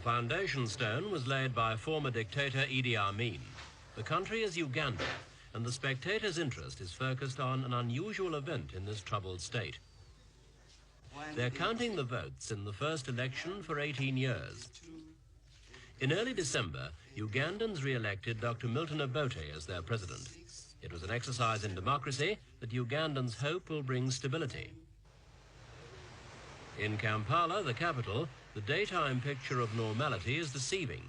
foundation stone was laid by former dictator Idi Amin. The country is Uganda, and the spectator's interest is focused on an unusual event in this troubled state. They're counting the votes in the first election for 18 years. In early December, Ugandans re-elected Dr. Milton Obote as their president. It was an exercise in democracy that Ugandans hope will bring stability. In Kampala, the capital, the daytime picture of normality is deceiving.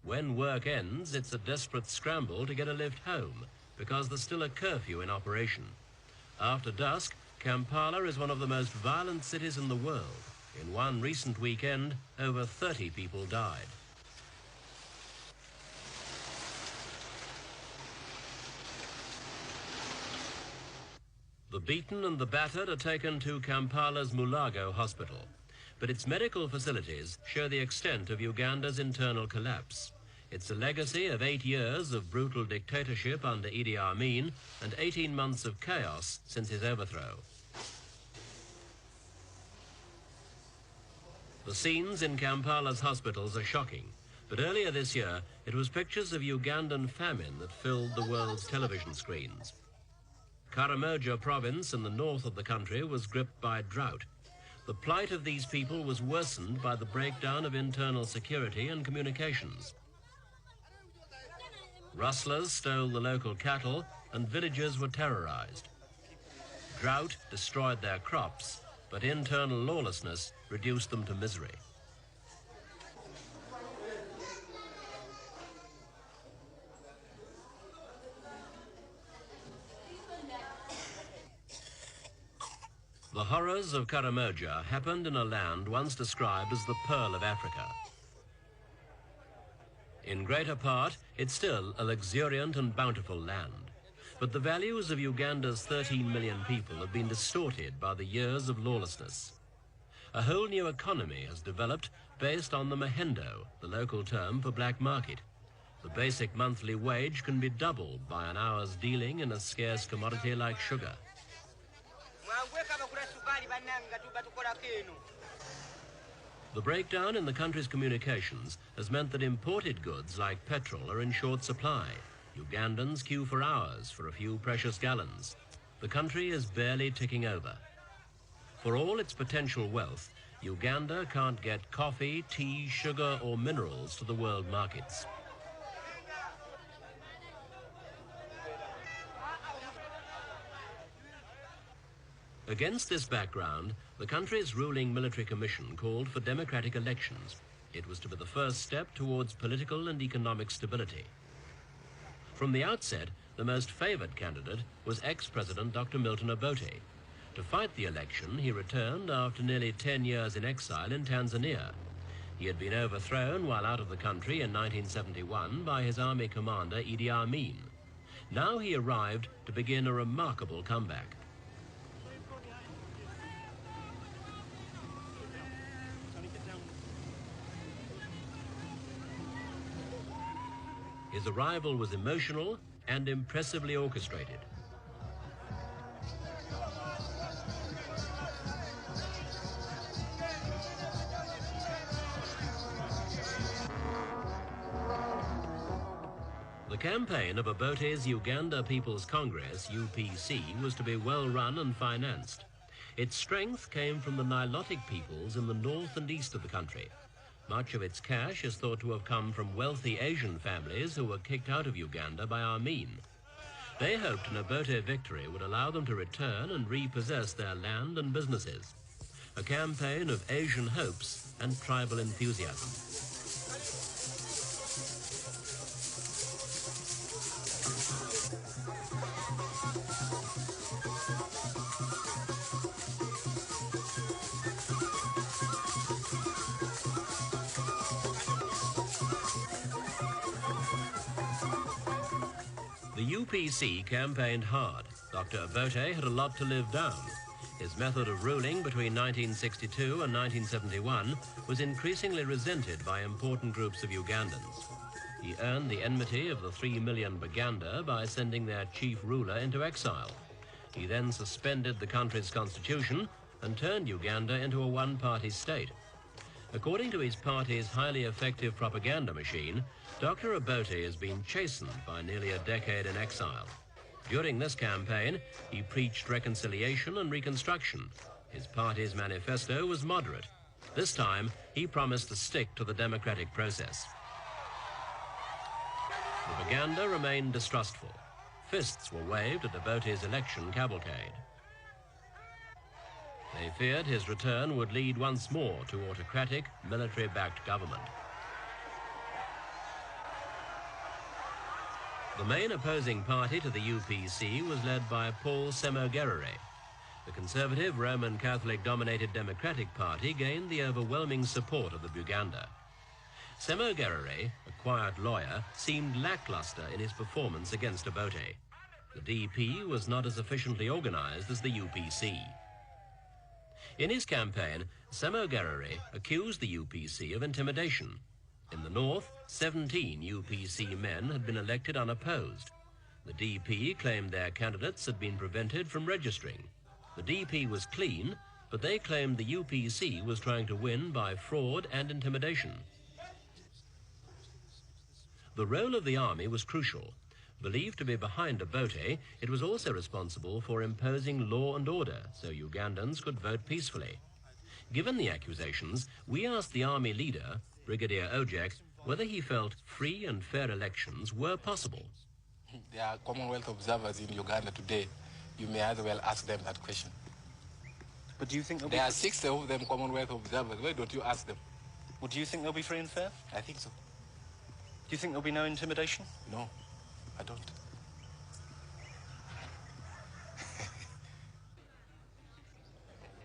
When work ends, it's a desperate scramble to get a lift home, because there's still a curfew in operation. After dusk, Kampala is one of the most violent cities in the world. In one recent weekend, over 30 people died. The beaten and the battered are taken to Kampala's Mulago hospital, but its medical facilities show the extent of Uganda's internal collapse. It's a legacy of 8 years of brutal dictatorship under Idi Amin and 18 months of chaos since his overthrow. The scenes in Kampala's hospitals are shocking, but earlier this year it was pictures of Ugandan famine that filled the world's television screens. Karamoja province in the north of the country was gripped by drought. The plight of these people was worsened by the breakdown of internal security and communications. Rustlers stole the local cattle and villagers were terrorized. Drought destroyed their crops, but internal lawlessness reduced them to misery. The horrors of Karamoja happened in a land once described as the Pearl of Africa. In greater part, it's still a luxuriant and bountiful land. But the values of Uganda's 13 million people have been distorted by the years of lawlessness. A whole new economy has developed based on the mahendo, the local term for black market. The basic monthly wage can be doubled by an hour's dealing in a scarce commodity like sugar. The breakdown in the country's communications has meant that imported goods like petrol are in short supply. Ugandans queue for hours for a few precious gallons. The country is barely ticking over. For all its potential wealth, Uganda can't get coffee, tea, sugar or minerals to the world markets. Against this background, the country's ruling military commission called for democratic elections. It was to be the first step towards political and economic stability. From the outset, the most favored candidate was ex-President Dr. Milton Obote. To fight the election, he returned after nearly 10 years in exile in Tanzania. He had been overthrown while out of the country in 1971 by his army commander Idi Amin. Now he arrived to begin a remarkable comeback. His arrival was emotional and impressively orchestrated. The campaign of Obote's Uganda People's Congress, UPC, was to be well run and financed. Its strength came from the Nilotic peoples in the north and east of the country. Much of its cash is thought to have come from wealthy Asian families who were kicked out of Uganda by Amin. They hoped an Obote victory would allow them to return and repossess their land and businesses. A campaign of Asian hopes and tribal enthusiasm. The UPC campaigned hard. Dr. Obote had a lot to live down. His method of ruling between 1962 and 1971 was increasingly resented by important groups of Ugandans. He earned the enmity of the 3 million Baganda by sending their chief ruler into exile. He then suspended the country's constitution and turned Uganda into a one-party state. According to his party's highly effective propaganda machine, Dr. Obote has been chastened by nearly a decade in exile. During this campaign, he preached reconciliation and reconstruction. His party's manifesto was moderate. This time, he promised to stick to the democratic process. The Uganda remained distrustful. Fists were waved at Obote's election cavalcade. They feared his return would lead once more to autocratic, military-backed government. The main opposing party to the UPC was led by Paul Semogerere. The conservative Roman Catholic-dominated Democratic Party gained the overwhelming support of the Buganda. Semogerere, a quiet lawyer, seemed lackluster in his performance against Obote. The DP was not as efficiently organized as the UPC. In his campaign, Semogerere accused the UPC of intimidation. In the north, 17 UPC men had been elected unopposed. The DP claimed their candidates had been prevented from registering. The DP was clean, but they claimed the UPC was trying to win by fraud and intimidation. The role of the army was crucial. Believed to be behind Obote, it was also responsible for imposing law and order so Ugandans could vote peacefully. Given the accusations, we asked the army leader, Brigadier Ojek, whether he felt free and fair elections were possible. There are Commonwealth observers in Uganda today. You may as well ask them that question. But do you think there are 60 of them Commonwealth observers? Why don't you ask them? Well, do you think they'll be free and fair? I think so. Do you think there'll be no intimidation? No, I don't.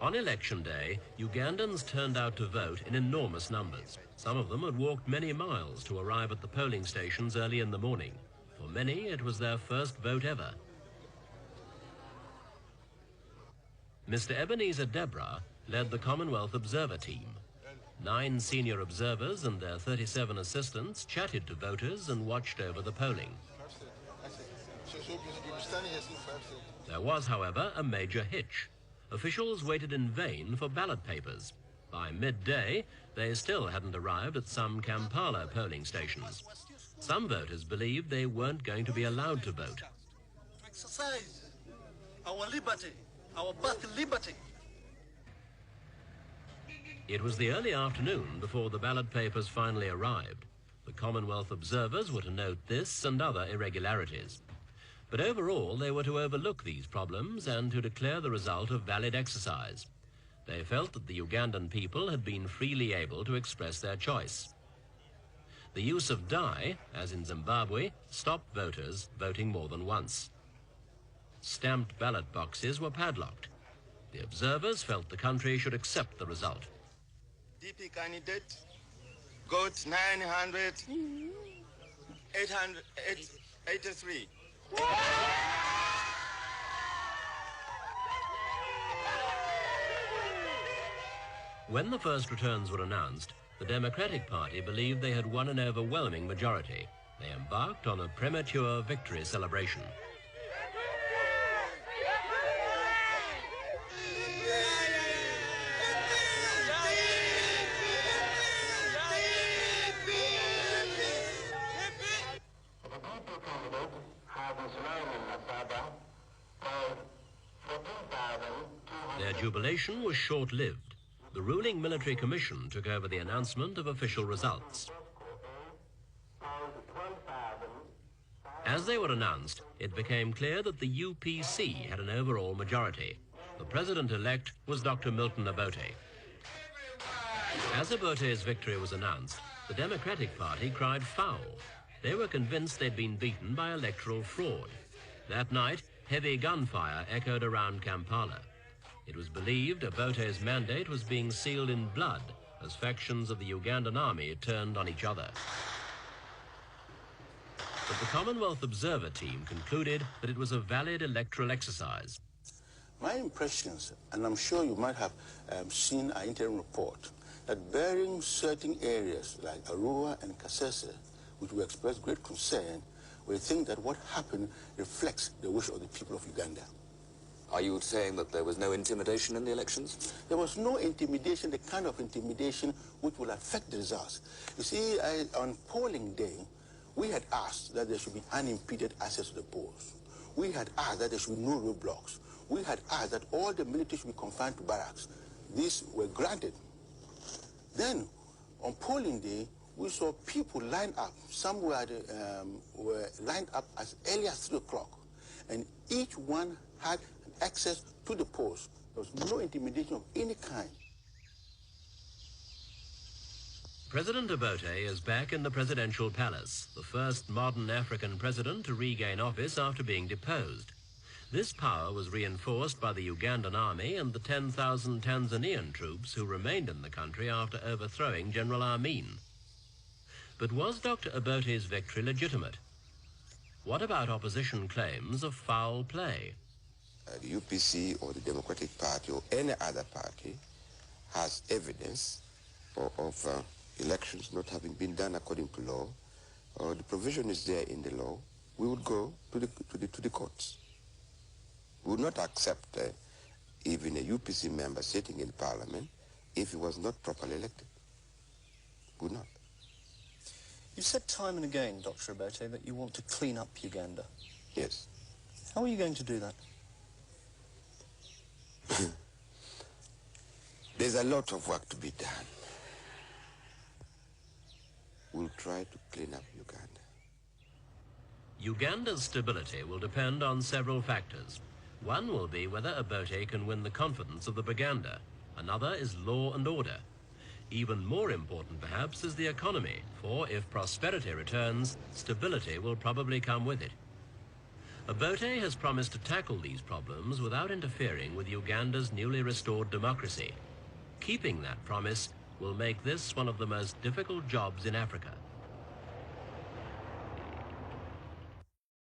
On election day, Ugandans turned out to vote in enormous numbers. Some of them had walked many miles to arrive at the polling stations early in the morning. For many, it was their first vote ever. Mr. Ebenezer Debra led the Commonwealth Observer team. 9 senior observers and their 37 assistants chatted to voters and watched over the polling. There was, however, a major hitch. Officials waited in vain for ballot papers. By midday, they still hadn't arrived at some Kampala polling stations. Some voters believed they weren't going to be allowed to vote. To exercise our liberty, our birth liberty. It was the early afternoon before the ballot papers finally arrived. The Commonwealth observers were to note this and other irregularities. But overall, they were to overlook these problems and to declare the result of valid exercise. They felt that the Ugandan people had been freely able to express their choice. The use of dye, as in Zimbabwe, stopped voters voting more than once. Stamped ballot boxes were padlocked. The observers felt the country should accept the result. DP candidate got 883. When the first returns were announced, the Democratic Party believed they had won an overwhelming majority. They embarked on a premature victory celebration. Their jubilation was short-lived. The ruling military commission took over the announcement of official results. As they were announced, it became clear that the UPC had an overall majority. The president-elect was Dr. Milton Obote. As Obote's victory was announced, the Democratic Party cried foul. They were convinced they'd been beaten by electoral fraud. That night, heavy gunfire echoed around Kampala. It was believed Obote's mandate was being sealed in blood as factions of the Ugandan army turned on each other. But the Commonwealth Observer team concluded that it was a valid electoral exercise. My impressions, and I'm sure you might have seen our interim report, that bearing certain areas like Arua and Kasese, which we express great concern, we think that what happened reflects the wish of the people of Uganda. Are you saying that there was no intimidation in the elections? There was no intimidation, the kind of intimidation which will affect the results. You see, on polling day, we had asked that there should be unimpeded access to the polls. We had asked that there should be no roadblocks. We had asked that all the military should be confined to barracks. These were granted. Then, on polling day, we saw people line up. Some were lined up as early as 3 o'clock, and each one had access to the polls. There was no intimidation of any kind. President Obote is back in the presidential palace, the first modern African president to regain office after being deposed. This power was reinforced by the Ugandan army and the 10,000 Tanzanian troops who remained in the country after overthrowing General Amin. But was Dr. Obote's victory legitimate? What about opposition claims of foul play? The UPC or the Democratic Party or any other party has evidence of elections not having been done according to law, or the provision is there in the law, we would go to the courts. We would not accept even a UPC member sitting in parliament if he was not properly elected. We would not. You've said time and again, Dr. Obote, that you want to clean up Uganda. Yes. How are you going to do that? There's a lot of work to be done. We'll try to clean up Uganda. Uganda's stability will depend on several factors. One will be whether Obote can win the confidence of the Baganda. Another is law and order. Even more important, perhaps, is the economy, for if prosperity returns, stability will probably come with it. Obote has promised to tackle these problems without interfering with Uganda's newly restored democracy. Keeping that promise will make this one of the most difficult jobs in Africa.